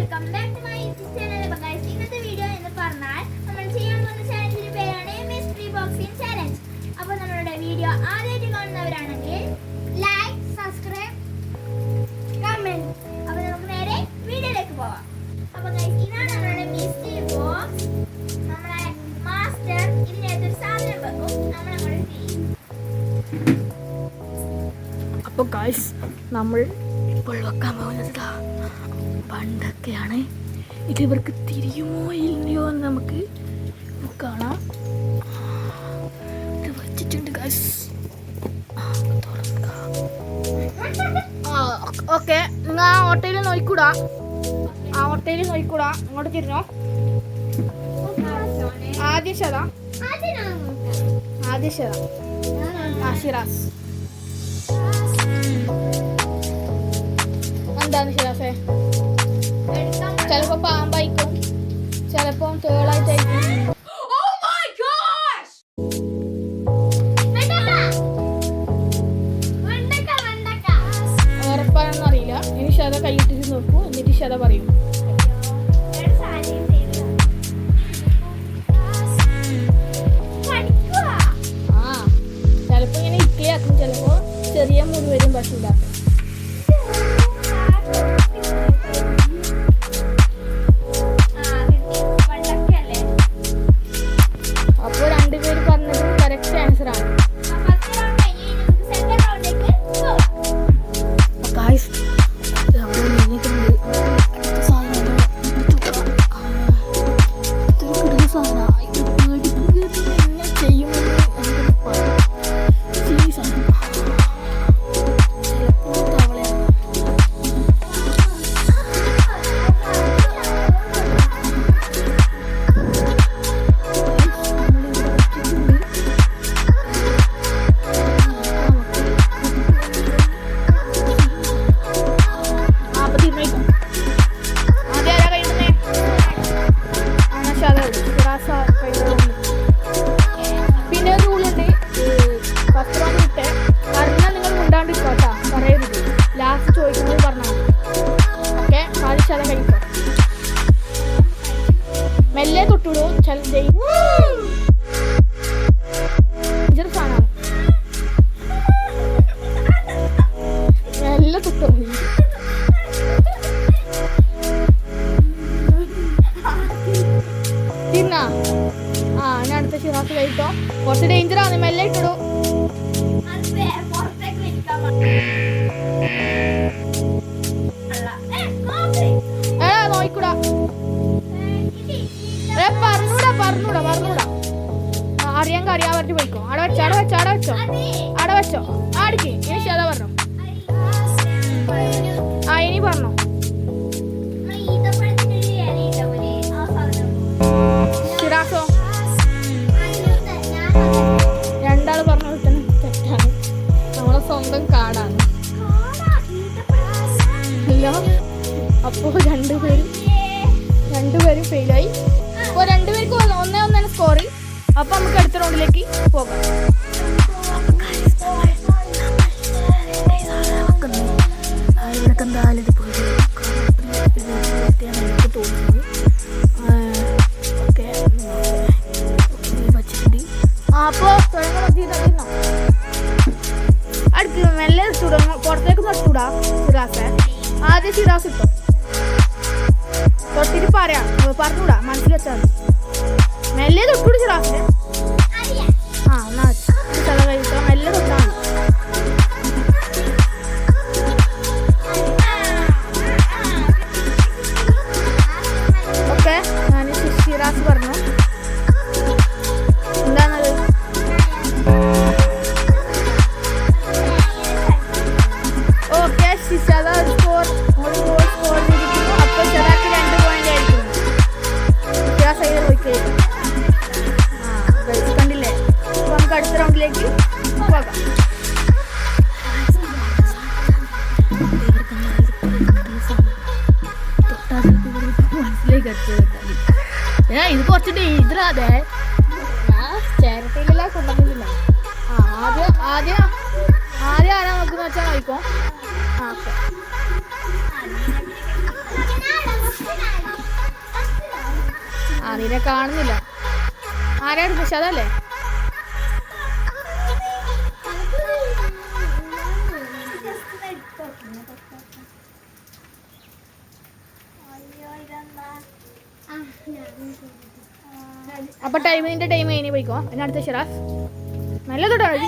Welcome back to my channel. ഇന്നത്തെ video എന്ന് പറഞ്ഞാൽ നമ്മൾ ചെയ്യാൻ പോകുന്ന ചാലഞ്ചിന്റെ പേരാണ് മിസ്റ്ററി ബോക്സിംഗ് ചാലഞ്ച്. അപ്പോൾ നമ്മളുടെ വീഡിയോ ആദ്യമായിട്ട് കാണുന്നവരാണെങ്കിൽ ലൈക്ക്, സബ്സ്ക്രൈബ്, കമന്റ്. അപ്പോൾ നമുക്ക് നേരെ വീഡിയോയിലേക്ക് പോവാം. അപ്പോൾ ഗയ്സ്, ഇതാണ് നമ്മളുടെ മിസ്റ്ററി ബോക്സ്. നമ്മുടെ മാസ്റ്റർ ഇതിനകത്ത് ഒരു സാധനം വെക്കും, നമ്മൾ അങ്ങോട്ട് ചെയ്യും. അപ്പോൾ ഗയ്സ്, നമ്മൾ ഇപ്പോൾ വെക്കാൻ പോകുന്നത് പണ്ടൊക്കെയാണ്. ഇത് ഇവർക്ക് തിരിയുമോ ഇല്ലയോ എന്ന് നമുക്ക് കാണാം. ഇത് വെച്ചിട്ടുണ്ട് ഗയ്സ്. ഓക്കെ, നിങ്ങൾ ആ ഓട്ടയിൽ നോക്കൂടാ, അങ്ങോട്ട് തിരിഞ്ഞോ. ആദ്യം ശത ഷിറാസ്. എന്താണ് ഷിറാസേ? ചിലപ്പോ പാമ്പായിക്കും, ചിലപ്പോ തേളായിട്ടായിരിക്കും. ഉറപ്പാണെന്ന് അറിയില്ല. ഇനി ശത കൈയിട്ടിട്ട് നോക്കൂ, എന്നിട്ട് ശത പറയും. ചിലപ്പോ ഇങ്ങനെ ഇക്ലിയാക്കും, ചിലപ്പോ ചെറിയ മുടി വരും, പക്ഷെ ഇതാക്കും. പിന്നെ ഒരു റൂളുണ്ട്, ഫസ്റ്റ് റൗണ്ട് വിട്ട് പറഞ്ഞാൽ നിങ്ങൾ മുണ്ടാണ്ടിരിക്കോട്ടാ, പറയരുത്. ലാസ്റ്റ് ചോദിക്കുന്നത് പറഞ്ഞാൽ ഓക്കെ. ആദ്യം ശത കഴിക്കോ, മെല്ലെ തൊട്ടിടൂ. ഡേഞ്ചർ സാധനമാണ്, മെല്ലെ തൊട്ടോ. തിന്നാ ഞാൻ അടുത്ത ഷിറാസ് കഴിട്ടോ. കുറച്ച് ഡേഞ്ചറാണ്, മെല്ലെ ഇട്ടിടൂ. നോയിക്കൂടാ, പറഞ്ഞൂടാ. അറിയാൻ പറ്റി പോയിക്കോ. അവിടെ വെച്ചോ. ആടിക്ക്. ഇനി ശത പറഞ്ഞോ. ഇനി പറഞ്ഞോ. ഷിറാസോ? രണ്ടാള് പറഞ്ഞ തന്നെ തെറ്റാണ്, നമ്മളെ സ്വന്തം കാടാണ്. ഇല്ല, അപ്പോ രണ്ടുപേരും ഫെയിലായി. അപ്പോൾ രണ്ടുപേർക്ക് 1-1 സ്കോർ. അപ്പൊ നമുക്ക് അടുത്ത റൗണ്ടിലേക്ക് പോകാം. അപ്പോ അടുത്ത് മെല്ലെ ഇട്ടൂടാ, പുറത്തേക്ക് നട്ടൂടാ ഷിറാസെ. ആദ്യം ഷിറാസ് ഇട്ടോ, തൊട്ടിട്ട് പറഞ്ഞൂടാ, മനസ്സിൽ വെച്ചാൽ മെല്ലെ തൊട്ടൂടി ഷിറാസിനെ. എന്നാ ചില കഴിച്ചോ, മെല്ലെ തൊട്ടാ മതി. ഓക്കെ, ഞാൻ ഷിറാസ് പറഞ്ഞു. എന്താണത്? ഓക്കെ, ശിശാദ സ്കോർ ചെയ്തിരിക്കുന്നു. അപ്പോൾ ശരാക്ക് 2 പോയിന്റ് ആയിരിക്കുന്നു. സൈഡ് പോയി കണ്ടില്ലേ? അപ്പോൾ നമുക്ക് അടുത്ത റൗണ്ടിലേക്ക് പോകാം. മനസ്സിലേക്ക് ഇത് കുറച്ച് ഡേഞ്ചർ. അതെ, ഞാൻ ചേരട്ടയിലെല്ലാം കൊണ്ടുവന്നില്ല. ആദ്യം ആരാ നോക്കുന്ന വെച്ചാൽ നോക്കോ. ഓക്കെ, അതിനെ കാണുന്നില്ല. ആരാ എടുക്കുക? അതല്ലേ? അപ്പൊ നിന്റെ ടൈം കഴിഞ്ഞ് പോയിക്കോ. അതിന് അടുത്ത ഷിറാസ് നല്ല തൊടാണ്.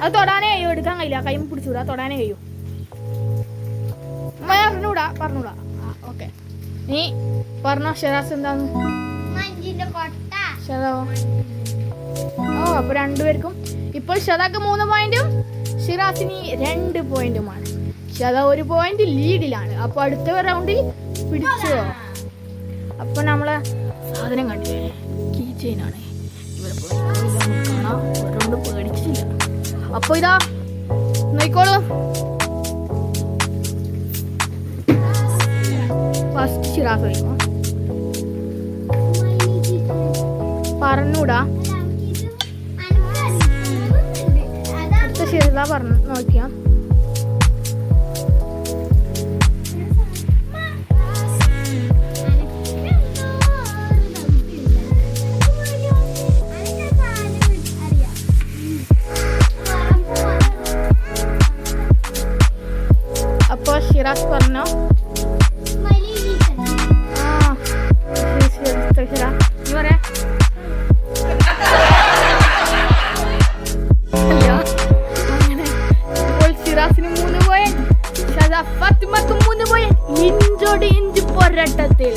അത് തൊടാനേ കഴിയും, എടുക്കാൻ കഴിയില്ല. കൈ പിടിച്ചൂടാ, തൊടാനേ കഴിയൂ. പറഞ്ഞൂടാ. ഓക്കെ, നീ പറഞ്ഞോ ഷിറാസ് എന്താന്ന്. ഓ, അപ്പൊ രണ്ടുപേർക്കും ഇപ്പോൾ ഷദാക്ക് 3 പോയിന്റും ഷിറാസിന് 2 പോയിന്റുമാണ്. ഷദ 1 പോയിന്റ് ലീഡിലാണ്. അപ്പൊ അടുത്ത റൗണ്ടിൽ പിടിച്ചോ. അപ്പൊ നമ്മളെ സാധനം കണ്ടില്ലേ, കീ ചെയിനാണ്. ഇവിടെ കാണാം, ഒരെണ്ണം പേടിച്ചില്ല. അപ്പൊ ഇതാ നോക്കോളൂ, ഫസ്റ്റ് ഷിറാസ് കഴിക്കും. പറഞ്ഞൂടാ, അടുത്ത ഷിറാ പറഞ്ഞു നോക്കിയാ. അപ്പൊ ഷിറാസ് പറഞ്ഞോ. നീ പറയാ. അങ്ങനെ ഇപ്പോൾ ഷിറാസിന് 3 പോയിന്റ്, ഫാത്തിമക്ക് 3 പോയിന്റ്. ഇഞ്ചോട് ഇഞ്ച് പോരാട്ടത്തിൽ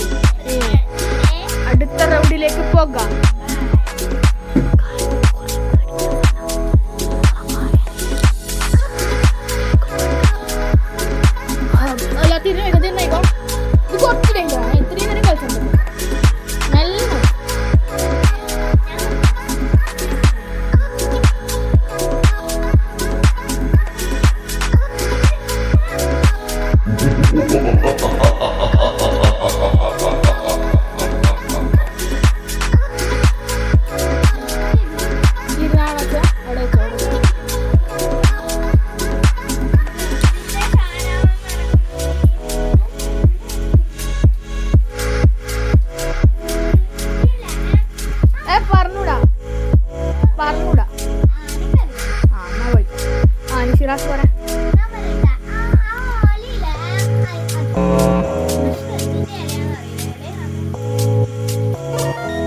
അടുത്ത റൗണ്ടിലേക്ക് പോകാം. തിരിഞ്ഞോ, ഇത് കുറച്ച് ഡേഞ്ചറാണ്. ഇത്രയും നേരം കളിച്ചിട്ടുണ്ട്. നല്ല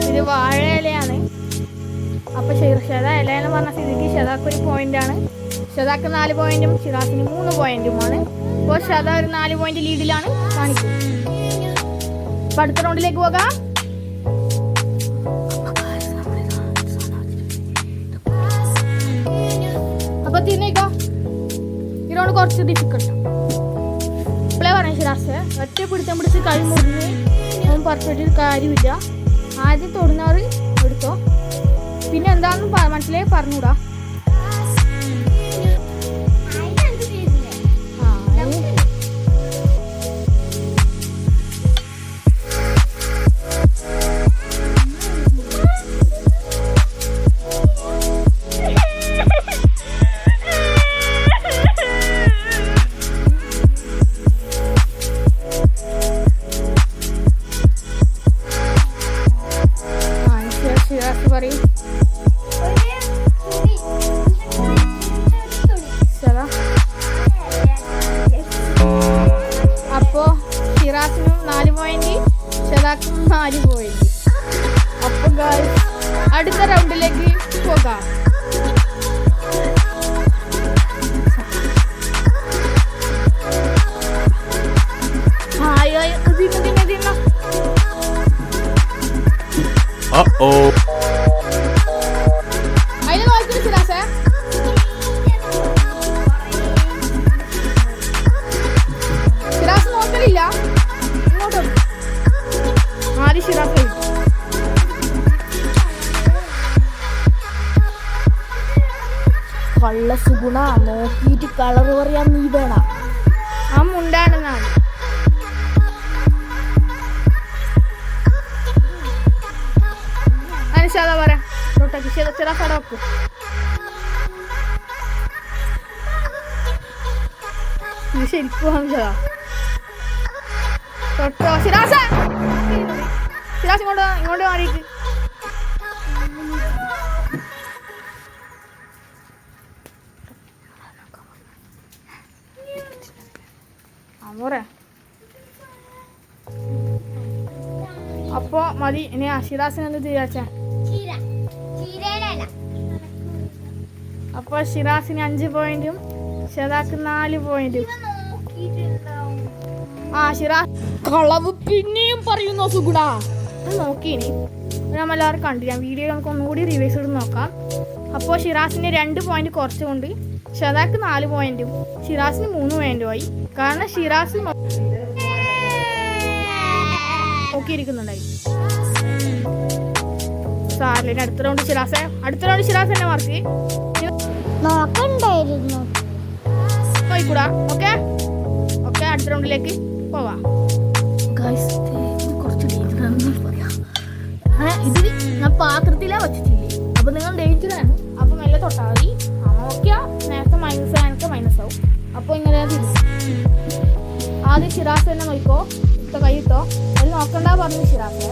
ഇത് വാഴ ഇലയാണ്. അപ്പൊ ഷദ ഇല എന്ന് പറഞ്ഞ സ്ഥിതിക്ക് ഷദാക്ക് 1 പോയിന്റാണ്. ഷദാക്ക് 4 പോയിന്റും ഷിറാസിന് 3 പോയിന്റുമാണ്. അപ്പോൾ ഷദ ഒരു 4 പോയിന്റ് ലീഡിലാണ് കാണിക്കും. അപ്പൊ അടുത്ത റൗണ്ടിലേക്ക് പോകാം. അപ്പൊ തിരിഞ്ഞേക്കോ, ഈ റൗണ്ട് കുറച്ച് ഡിഫിക്കൽട്ട്. ഇപ്പോഴേ പറഞ്ഞു ഷിറാസ്, ഒറ്റ പിടിച്ച് കൈ മുറിഞ്ഞ് ഒന്നും പെർഫെക്റ്റ് കാര്യമില്ല. ആദ്യം തൊടുന്നവർ എടുത്തോ, പിന്നെ എന്താണെന്ന് മനസ്സിലായി പറഞ്ഞൂടാ. അപ്പോ ഷിറാസിനും 4 പോയിന്റ്, ഷദാക്കും 4 പോയിന്റ്. അപ്പൊ അടുത്ത റൗണ്ടിലേക്ക് പോകാം. അതിന് നോക്കുന്നു ഷിറാസേ. ഷിറാസ് നോക്കലില്ല, ഇങ്ങോട്ടും ആദ്യം ഷിറാസ്. കള്ള സുഗുണ നോക്കിയിട്ട് കളർ പറയാൻ നീ വേണ. ആ മുണ്ടാണെന്നാണ്. ഷദ പറയാം, ഷിറാസ് അവിടെ വെക്കും. ഇത് ശരിക്കും തൊട്ടോ ഷിറാസ്. ഷിറാസ് ഇങ്ങോട്ട് മാറിയിട്ട്. അമോറെ അപ്പൊ മതി. ഇനി ഷിറാസിന് എന്ത് വിചാരിച്ച? അപ്പൊ ഷിറാസിന് 5 പോയിന്റും ഷദാക്ക് 4 പോയിന്റും. ആ ഷിറാസ് കളവ് പിന്നെയും പറയുന്നു സുഗുണ. നോക്കിയിനി നമ്മളെല്ലാവരും കണ്ടു. ഞാൻ വീഡിയോ നമുക്ക് ഒന്നുകൂടി റിവൈസ് ചെയ്ത് നോക്കാം. അപ്പോൾ ഷിറാസിന് 2 പോയിന്റ് കുറച്ചുകൊണ്ട് ഷദാക്ക് 4 പോയിന്റും ഷിറാസിന് 3 പോയിന്റും ആയി. കാരണം ഷിറാസ് നോക്കിയിരിക്കുന്നുണ്ടായി. സാറിന് അടുത്ത റൗണ്ട് ഷിറാസ് തന്നെ മാർക്ക് നോക്കണ്ടായിരുന്നു. പോയിക്കൂടാ. ഓക്കെ ഓക്കെ, അടുത്ത റൗണ്ടിലേക്ക് പോവാം. കുറച്ച് പറയാം. ഇത് ഞാൻ പാത്രത്തിലാണ് വെച്ചിട്ടില്ലേ, അപ്പൊ നിങ്ങൾ ഡേഞ്ചറാണ്. അപ്പൊ മെല്ലെ തൊട്ടാൽ മതി. നോക്കിയാ നേരത്തെ മൈനസ് എനിക്ക് മൈനസ് ആവും. അപ്പൊ ഇങ്ങനെ ആദ്യം ഷിറാസ് തന്നെ നോക്കോ. ഇട്ടോ കൈ ഇട്ടോ. അത് നോക്കണ്ട പറഞ്ഞു ഷിറാസ്.